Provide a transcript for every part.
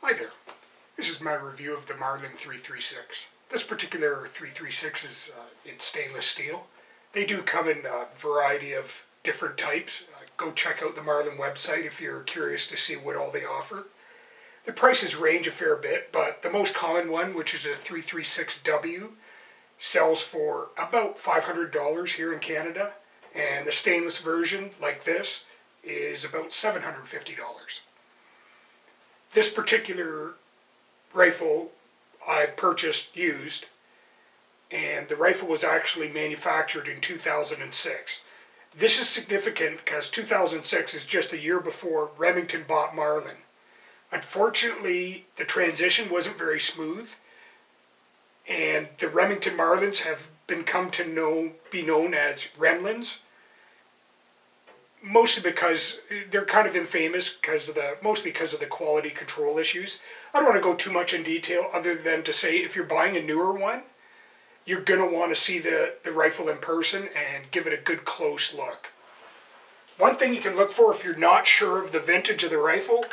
Hi there, this is my review of the Marlin 336. This particular 336 is in stainless steel. They do come in a variety of different types. Go check out the Marlin website if you're curious to see what all they offer. The prices range a fair bit, but the most common one, which is a 336W, sells for about $500 here in Canada, and the stainless version, like this, is about $750. This particular rifle I purchased used, and the rifle was actually manufactured in 2006. This is significant because 2006 is just a year before Remington bought Marlin. Unfortunately, the transition wasn't very smooth, and the Remington Marlins have be known as Remlins, mostly because they're kind of infamous mostly because of the quality control issues. I don't want to go too much in detail other than to say if you're buying a newer one, you're going to want to see the rifle in person and give it a good close look. One thing you can look for if you're not sure of the vintage of the rifle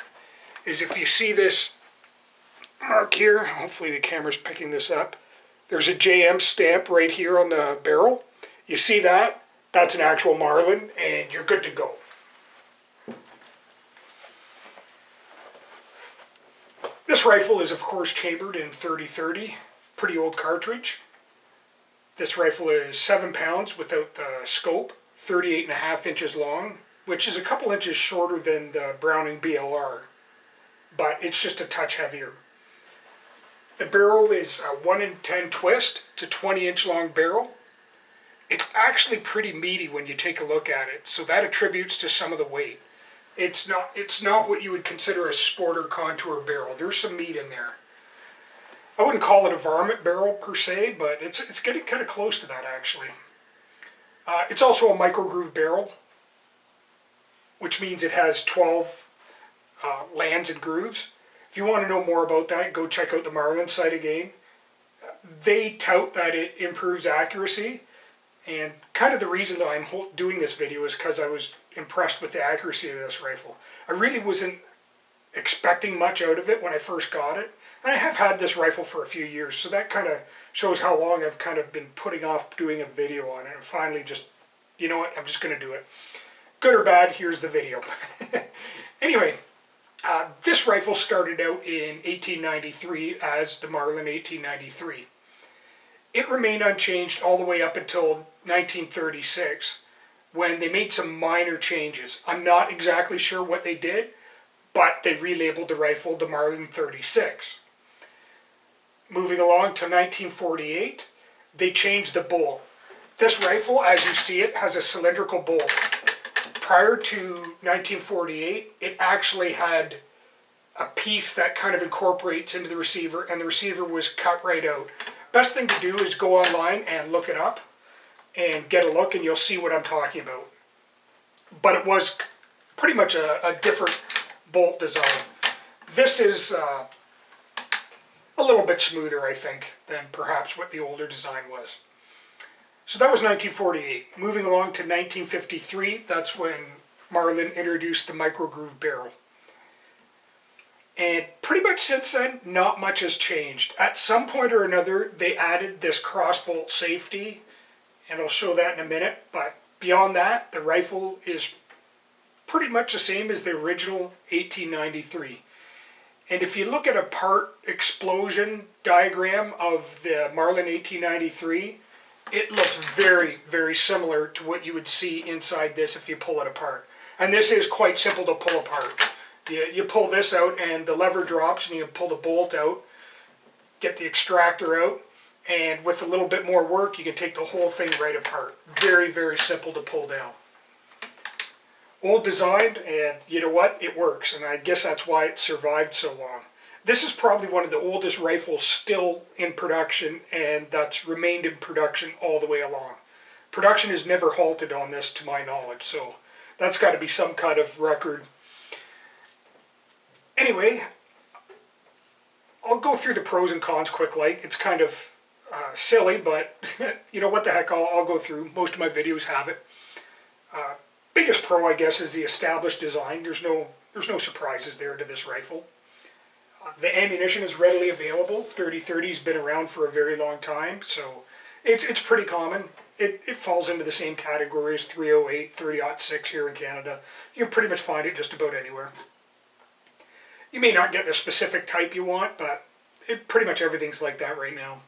is if you see this mark here, hopefully the camera's picking this up, there's a JM stamp right here on the barrel. You see that? That's an actual Marlin, and you're good to go. This rifle is, of course, chambered in .30-30, pretty old cartridge. This rifle is 7 pounds without the scope, 38.5 inches long, which is a couple inches shorter than the Browning BLR, but it's just a touch heavier. The barrel is a 1 in 10 twist. It's a 20-inch long barrel. It's actually pretty meaty when you take a look at it, so that attributes to some of the weight. It's not what you would consider a sport or contour barrel. There's some meat in there. I wouldn't call it a varmint barrel per se, but it's getting kind of close to that actually. It's also a micro groove barrel, which means it has 12 lands and grooves. If you want to know more about that, go check out the Marlin site again. They tout that it improves accuracy. And kind of the reason that I'm doing this video is because I was impressed with the accuracy of this rifle. I really wasn't expecting much out of it when I first got it. And I have had this rifle for a few years, so that kind of shows how long I've kind of been putting off doing a video on it. And finally just, you know what, I'm just going to do it. Good or bad, here's the video. Anyway, this rifle started out in 1893 as the Marlin 1893. It remained unchanged all the way up until 1936, when they made some minor changes. I'm not exactly sure what they did, but they relabeled the rifle the Marlin 36. Moving along to 1948, they changed the bolt. This rifle, as you see it, has a cylindrical bolt. Prior to 1948, it actually had a piece that kind of incorporates into the receiver, and the receiver was cut right out. Best thing to do is go online and look it up and get a look, and you'll see what I'm talking about. But it was pretty much a different bolt design. This is a little bit smoother, I think, than perhaps what the older design was. So that was 1948. Moving along to 1953, that's when Marlin introduced the micro groove barrel. And pretty much since then, not much has changed. At some point or another, they added this crossbolt safety, and I'll show that in a minute. But beyond that, the rifle is pretty much the same as the original 1893. And if you look at a part explosion diagram of the Marlin 1893, it looks very, very similar to what you would see inside this if you pull it apart. And this is quite simple to pull apart. You pull this out and the lever drops and you pull the bolt out, get the extractor out, and with a little bit more work you can take the whole thing right apart. Very, very simple to pull down. Old design, and you know what? It works, and I guess that's why it survived so long. This is probably one of the oldest rifles still in production, and that's remained in production all the way along. Production has never halted on this to my knowledge, so that's got to be some kind of record. Anyway, I'll go through the pros and cons quick like. It's kind of silly, but you know what the heck, I'll go through. Most of my videos have it. Biggest pro, I guess, is the established design. There's no surprises there to this rifle. The ammunition is readily available. 30-30's been around for a very long time, so it's pretty common. It falls into the same category as 308, 30-06 here in Canada. You can pretty much find it just about anywhere. You may not get the specific type you want, but pretty much everything's like that right now.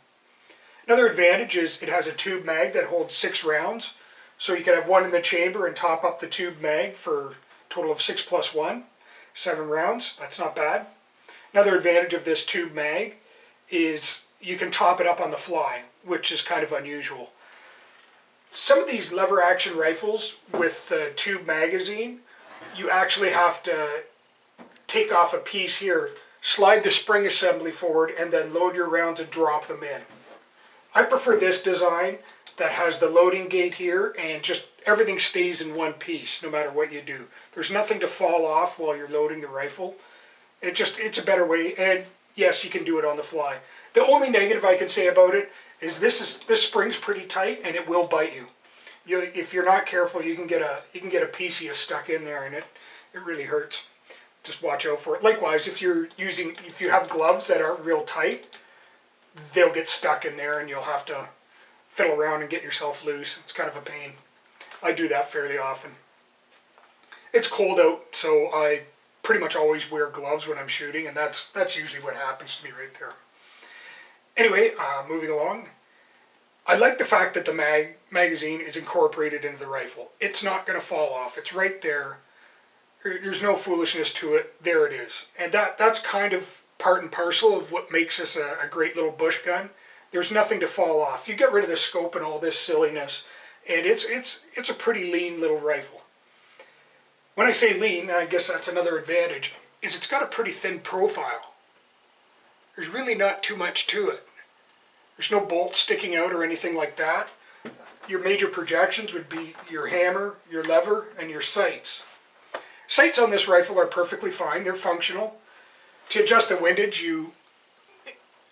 Another advantage is it has a tube mag that holds 6 rounds. So you can have one in the chamber and top up the tube mag for a total of 6 plus 1, 7 rounds. That's not bad. Another advantage of this tube mag is you can top it up on the fly, which is kind of unusual. Some of these lever action rifles with the tube magazine, you actually have to take off a piece here, slide the spring assembly forward, and then load your rounds and drop them in. I prefer this design that has the loading gate here and just everything stays in one piece no matter what you do. There's nothing to fall off while you're loading the rifle. It's a better way, and yes, you can do it on the fly. The only negative I can say about it is this spring's pretty tight and it will bite you. If you're not careful, you can get a piece of you stuck in there and it really hurts. Just watch out for it. Likewise, if you have gloves that aren't real tight, they'll get stuck in there and you'll have to fiddle around and get yourself loose. It's kind of a pain. I do that fairly often. It's cold out, so I pretty much always wear gloves when I'm shooting, and that's usually what happens to me right there. Anyway, moving along. I like the fact that the magazine is incorporated into the rifle. It's not going to fall off. It's right there. There's no foolishness to it. There it is. And that's kind of part and parcel of what makes this a great little bush gun. There's nothing to fall off. You get rid of the scope and all this silliness, and it's a pretty lean little rifle. When I say lean, I guess that's another advantage, is it's got a pretty thin profile. There's really not too much to it. There's no bolts sticking out or anything like that. Your major projections would be your hammer, your lever, and your sights. Sights on this rifle are perfectly fine. They're functional. To adjust the windage, you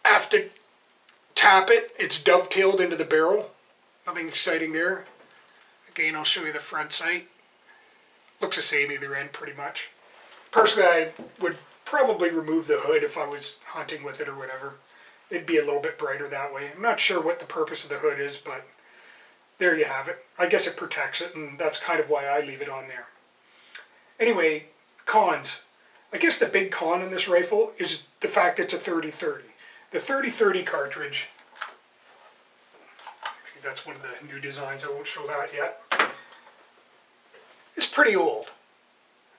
have to tap it. It's dovetailed into the barrel. Nothing exciting there. Again, I'll show you the front sight. Looks the same either end pretty much. Personally, I would probably remove the hood if I was hunting with it or whatever. It'd be a little bit brighter that way. I'm not sure what the purpose of the hood is, but there you have it. I guess it protects it, and that's kind of why I leave it on there. Anyway, cons. I guess the big con in this rifle is the fact it's a 30-30. The 30-30 cartridge, that's one of the new designs, I won't show that yet, it's pretty old.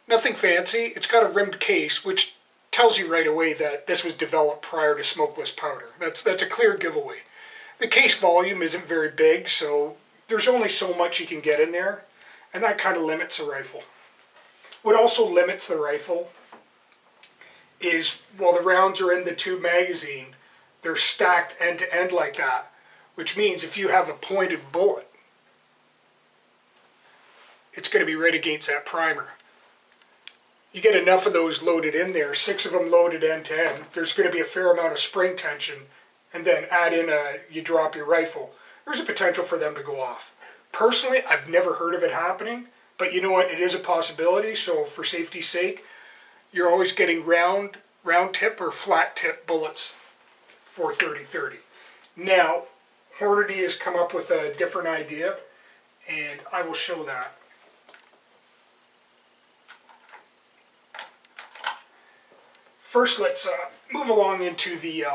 Nothing fancy. It's got a rimmed case, which tells you right away that this was developed prior to smokeless powder. That's a clear giveaway. The case volume isn't very big, so there's only so much you can get in there, and that kind of limits the rifle. What also limits the rifle is while the rounds are in the tube magazine, they're stacked end to end like that, which means if you have a pointed bullet, it's going to be right against that primer. You get enough of those loaded in there, 6 of them loaded end to end, there's going to be a fair amount of spring tension, and then add in you drop your rifle. There's a potential for them to go off. Personally, I've never heard of it happening, but you know what, it is a possibility, so for safety's sake, you're always getting round tip or flat tip bullets for 30-30. Now, Hornady has come up with a different idea, and I will show that. First, let's move along into the...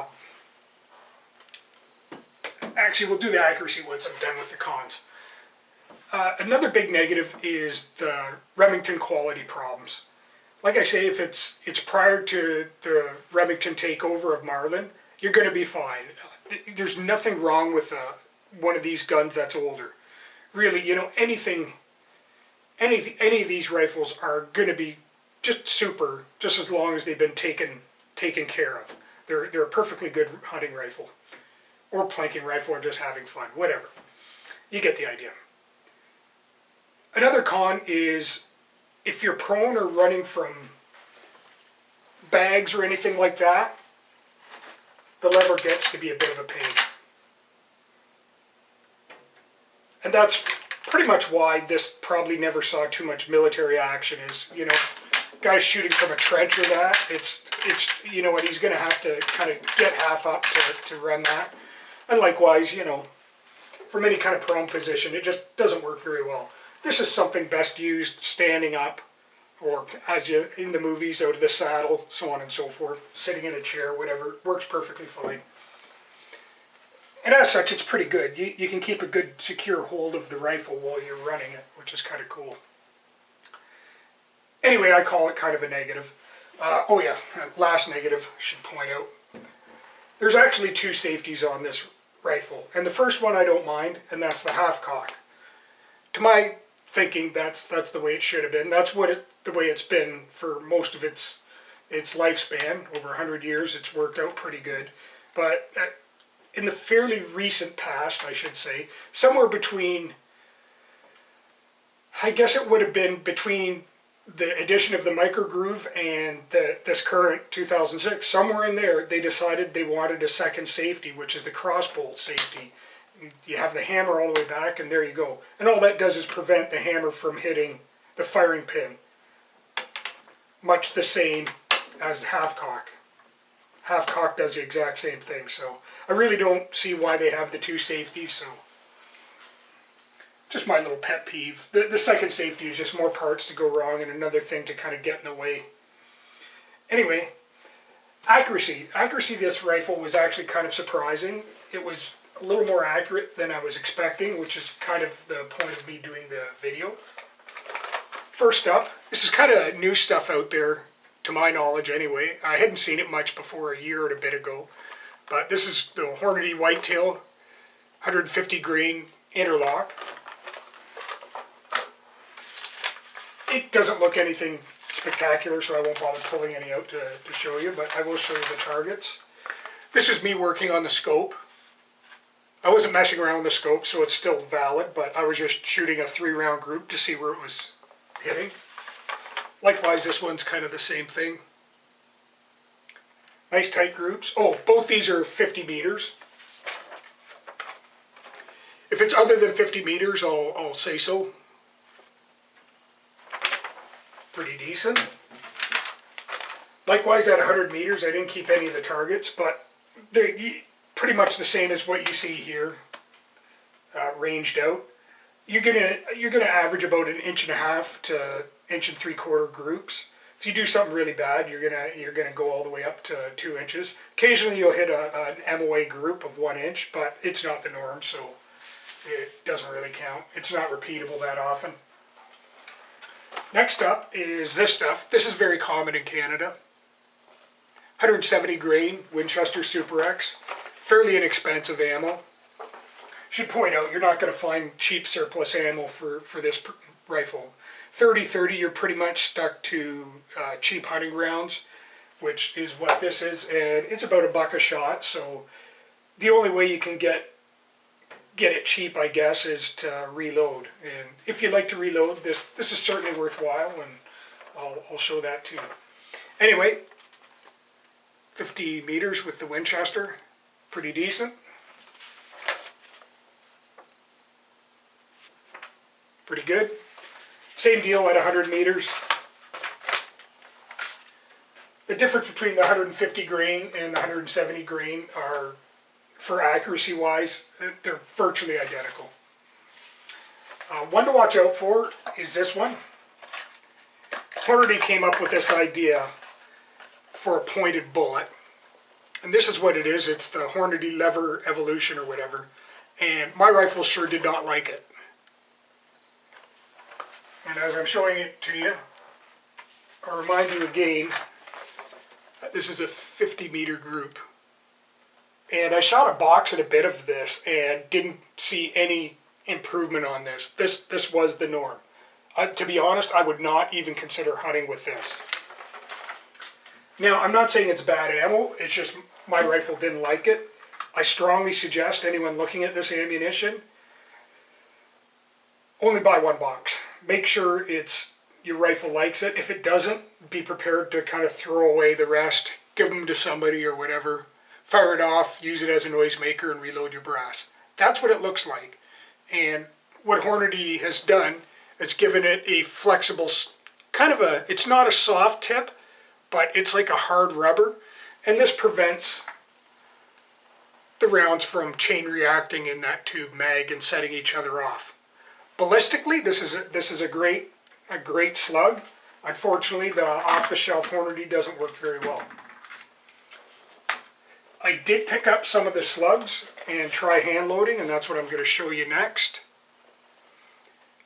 actually, we'll do the accuracy once I'm done with the cons. Another big negative is the Remington quality problems. Like I say, if it's prior to the Remington takeover of Marlin, you're going to be fine. There's nothing wrong with one of these guns that's older. Really, you know, any of these rifles are going to be just super, just as long as they've been taken care of. They're a perfectly good hunting rifle, or planking rifle, or just having fun, whatever. You get the idea. Another con is if you're prone or running from bags or anything like that, the lever gets to be a bit of a pain. And that's pretty much why this probably never saw too much military action is, you know, Guy's shooting from a trench or that, it's you know what, he's going to have to kind of get half up to run that. And likewise, you know, from any kind of prone position, it just doesn't work very well. This is something best used standing up, or as you in the movies, out of the saddle, so on and so forth, sitting in a chair, whatever, works perfectly fine. And as such, it's pretty good. You can keep a good secure hold of the rifle while you're running it, which is kind of cool. Anyway, I call it kind of a negative. Oh yeah, last negative, I should point out. There's actually 2 safeties on this rifle. And the first one I don't mind, and that's the half cock. To my thinking, that's the way it should have been. That's the way it's been for most of its lifespan. Over 100 years, it's worked out pretty good. But in the fairly recent past, I should say, somewhere between, I guess it would have been between the addition of the micro groove and this current 2006, somewhere in there, they decided they wanted a second safety, which is the crossbolt safety. You have the hammer all the way back, and there you go. And all that does is prevent the hammer from hitting the firing pin. Much the same as half cock. Half cock does the exact same thing, so I really don't see why they have the 2 safeties, so just my little pet peeve. The second safety is just more parts to go wrong and another thing to kind of get in the way. Anyway, accuracy. Accuracy of this rifle was actually kind of surprising. It was a little more accurate than I was expecting, which is kind of the point of me doing the video. First up, this is kind of new stuff out there, to my knowledge anyway. I hadn't seen it much before a year and a bit ago, but this is the Hornady Whitetail 150 grain interlock. It doesn't look anything spectacular, so I won't bother pulling any out to show you, but I will show you the targets. This is me working on the scope. I wasn't messing around with the scope, so it's still valid, but I was just shooting a 3-round group to see where it was hitting. Likewise, this one's kind of the same thing. Nice tight groups. Oh, both these are 50 meters. If it's other than 50 meters, I'll say so. Pretty decent. Likewise, at 100 meters, I didn't keep any of the targets, but they're pretty much the same as what you see here, ranged out. You're gonna average about 1.5 inches to 1 3/4 inch groups. If you do something really bad, you're gonna go all the way up to 2 inches. Occasionally, you'll hit an MOA group of 1 inch, but it's not the norm, so it doesn't really count. It's not repeatable that often. Next up is this stuff. This is very common in Canada. 170 grain Winchester Super X. Fairly inexpensive ammo. Should point out, you're not going to find cheap surplus ammo for this rifle. 30-30, you're pretty much stuck to cheap hunting rounds, which is what this is, and it's about $1 a shot, so the only way you can get it cheap, I guess, is to reload. And if you like to reload, this is certainly worthwhile, and I'll show that too. Anyway, 50 meters with the Winchester, pretty decent. Pretty good. Same deal at 100 meters. The difference between the 150 grain and the 170 grain are, for accuracy wise, they're virtually identical. One to watch out for is this one. Hornady came up with this idea for a pointed bullet. And this is what it is. It's the Hornady lever evolution or whatever. And my rifle sure did not like it. And as I'm showing it to you, I'll remind you again, this is a 50 meter group. And I shot a box and a bit of this and didn't see any improvement on this. This was the norm. To be honest, I would not even consider hunting with this. Now, I'm not saying it's bad ammo, it's just my rifle didn't like it. I strongly suggest anyone looking at this ammunition, only buy one box. Make sure your rifle likes it. If it doesn't, be prepared to kind of throw away the rest, give them to somebody or whatever. Fire it off, use it as a noisemaker, and reload your brass. That's what it looks like. And what Hornady has done is given it a flexible it's not a soft tip, but it's like a hard rubber, and this prevents the rounds from chain reacting in that tube mag and setting each other off. Ballistically, this is a great slug. Unfortunately, the off-the-shelf Hornady doesn't work very well. I did pick up some of the slugs and try hand loading, and that's what I'm going to show you next.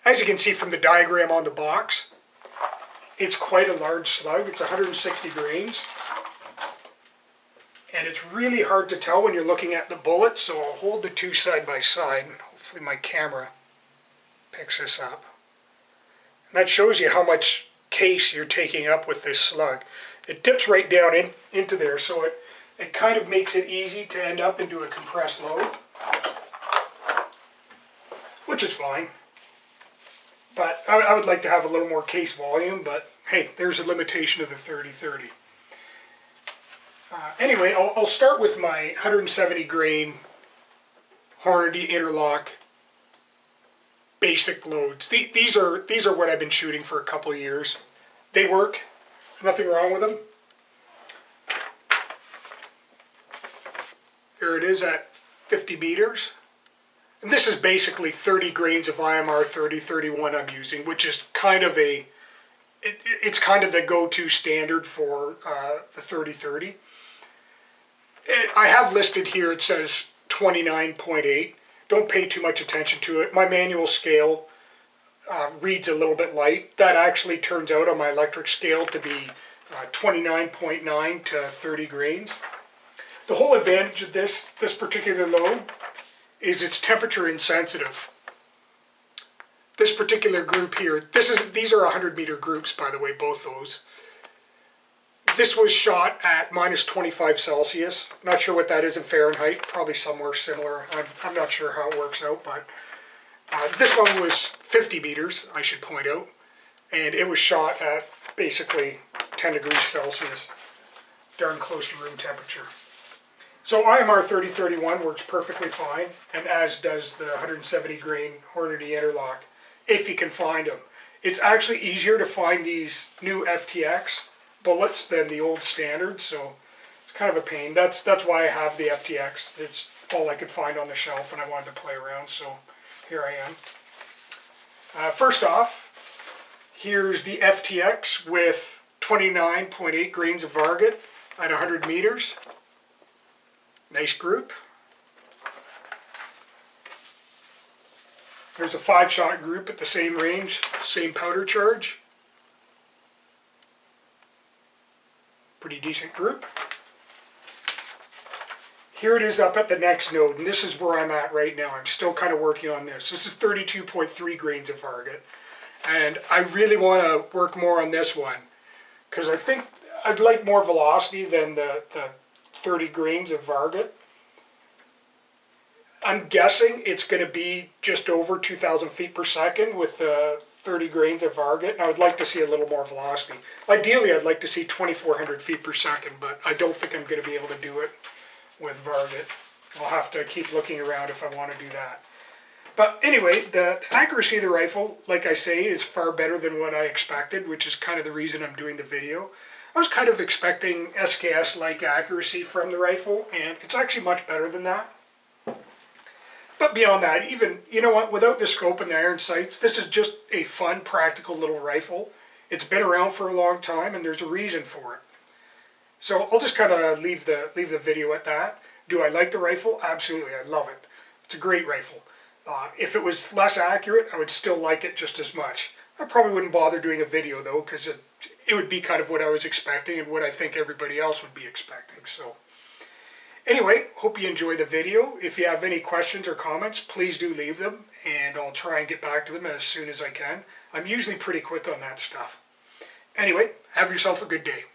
As you can see from the diagram on the box, it's quite a large slug. It's 160 grains. And it's really hard to tell when you're looking at the bullet, so I'll hold the two side by side. Hopefully my camera picks this up. And that shows you how much case you're taking up with this slug. It dips right down into there, so it kind of makes it easy to end up into a compressed load, which is fine. But I would like to have a little more case volume, but hey, there's a limitation of the 30-30. Anyway, I'll start with my 170 grain Hornady Interlock basic loads. These are what I've been shooting for a couple of years. They work. Nothing wrong with them. Here it is at 50 meters. And this is basically 30 grains of IMR 30-31 I'm using, which is kind of it's kind of the go-to standard for the 30-30. I have listed here, it says 29.8. Don't pay too much attention to it. My manual scale reads a little bit light. That actually turns out on my electric scale to be 29.9 to 30 grains. The whole advantage of this particular load is it's temperature insensitive. This particular group here, these are 100-meter groups, by the way, both those. This was shot at minus 25 Celsius. Not sure what that is in Fahrenheit. Probably somewhere similar. I'm not sure how it works out, but this one was 50 meters, I should point out. And it was shot at basically 10 degrees Celsius. Darn close to room temperature. So IMR 30-31 works perfectly fine, and as does the 170 grain Hornady Interlock, if you can find them. It's actually easier to find these new FTX bullets than the old standard, so it's kind of a pain. That's why I have the FTX. It's all I could find on the shelf and I wanted to play around, so here I am. First off, here's the FTX with 29.8 grains of Varget at 100 meters. Nice group. There's a 5-shot group at the same range, same powder charge. Pretty decent group. Here it is up at the next node, and this is where I'm at right now. I'm still kind of working on this. This is 32.3 grains of Varget, and I really want to work more on this one because I think I'd like more velocity than the 30 grains of Varget. I'm guessing it's going to be just over 2,000 feet per second with 30 grains of Varget, and I would like to see a little more velocity. Ideally, I'd like to see 2,400 feet per second, but I don't think I'm going to be able to do it with Varget. I'll have to keep looking around if I want to do that. But anyway, the accuracy of the rifle, like I say, is far better than what I expected, which is kind of the reason I'm doing the video. I was kind of expecting SKS-like accuracy from the rifle, and it's actually much better than that. But beyond that, even, you know what, without the scope and the iron sights, this is just a fun, practical little rifle. It's been around for a long time, and there's a reason for it. So I'll just kind of leave the video at that. Do I like the rifle? Absolutely, I love it. It's a great rifle. If it was less accurate, I would still like it just as much. I probably wouldn't bother doing a video, though, because it would be kind of what I was expecting and what I think everybody else would be expecting. So anyway, hope you enjoy the video. If you have any questions or comments, please do leave them, and I'll try and get back to them as soon as I can. I'm usually pretty quick on that stuff. Anyway, have yourself a good day.